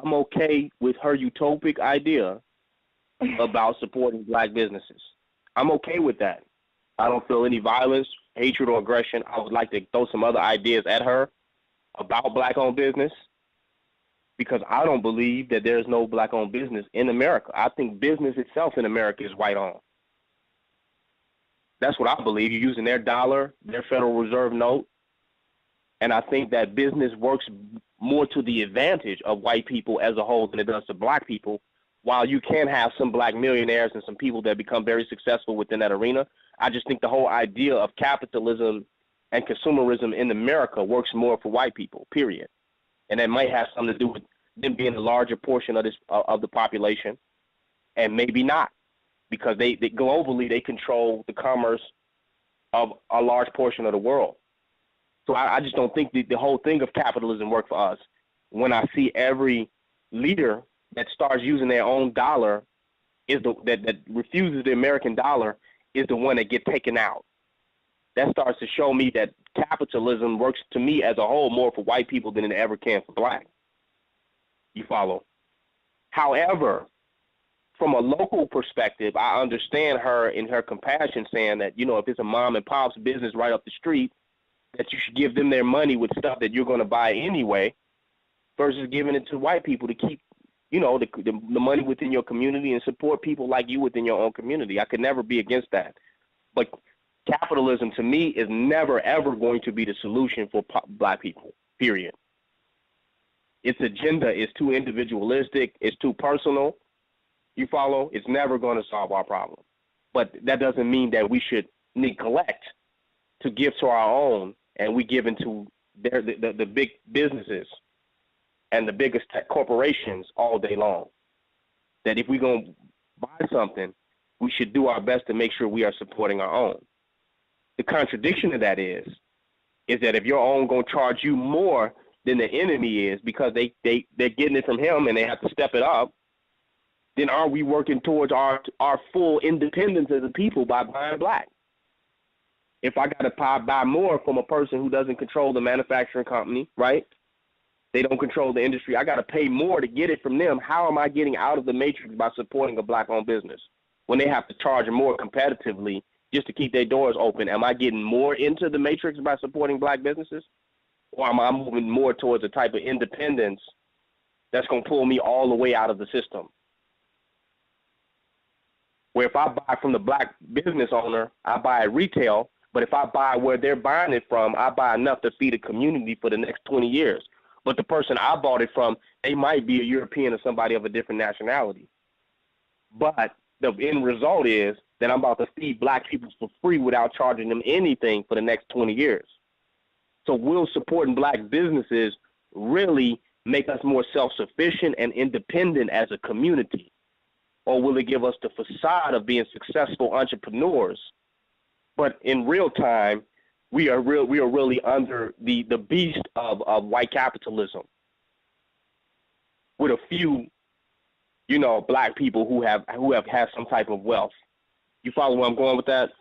I'm okay with her utopic idea about supporting black businesses. I'm okay with that. I don't feel any violence, hatred, or aggression. I would like to throw some other ideas at her about black-owned business because I don't believe that there's no black-owned business in America. I think business itself in America is white-owned. That's what I believe. You're using their dollar, their Federal Reserve note, and I think that business works more to the advantage of white people as a whole than it does to black people. While you can have some black millionaires and some people that become very successful within that arena, I just think the whole idea of capitalism and consumerism in America works more for white people, period. And that might have something to do with them being a larger portion of the population, and maybe not, because they globally they control the commerce of a large portion of the world. So I just don't think the whole thing of capitalism works for us. When I see every leader that starts using their own dollar that refuses the American dollar is the one that gets taken out. That starts to show me that capitalism works to me as a whole more for white people than it ever can for black. You follow? However, from a local perspective, I understand her in her compassion saying that, if it's a mom and pop's business right up the street, that you should give them their money with stuff that you're going to buy anyway versus giving it to white people to keep, the money within your community and support people like you within your own community. I could never be against that. But capitalism, to me, is never, ever going to be the solution for black people, period. Its agenda is too individualistic. It's too personal. You follow? It's never going to solve our problem. But that doesn't mean that we should neglect to give to our own, and we give into the big businesses and the biggest tech corporations all day long. That if we're going to buy something, we should do our best to make sure we are supporting our own. The contradiction of that is that if your own going to charge you more than the enemy is because they're getting it from him and they have to step it up, then are we working towards our full independence as a people by buying black? If I got to buy more from a person who doesn't control the manufacturing company, right? They don't control the industry. I got to pay more to get it from them. How am I getting out of the matrix by supporting a black-owned business when they have to charge more competitively just to keep their doors open? Am I getting more into the matrix by supporting black businesses? Or am I moving more towards a type of independence that's going to pull me all the way out of the system? Where if I buy from the black business owner, I buy at retail, but if I buy where they're buying it from, I buy enough to feed a community for the next 20 years. But the person I bought it from, they might be a European or somebody of a different nationality. But the end result is that I'm about to feed black people for free without charging them anything for the next 20 years. So will supporting black businesses really make us more self-sufficient and independent as a community? Or will it give us the facade of being successful entrepreneurs? But in real time, we are really under the beast of white capitalism, with a few, black people who have had some type of wealth. You follow where I'm going with that?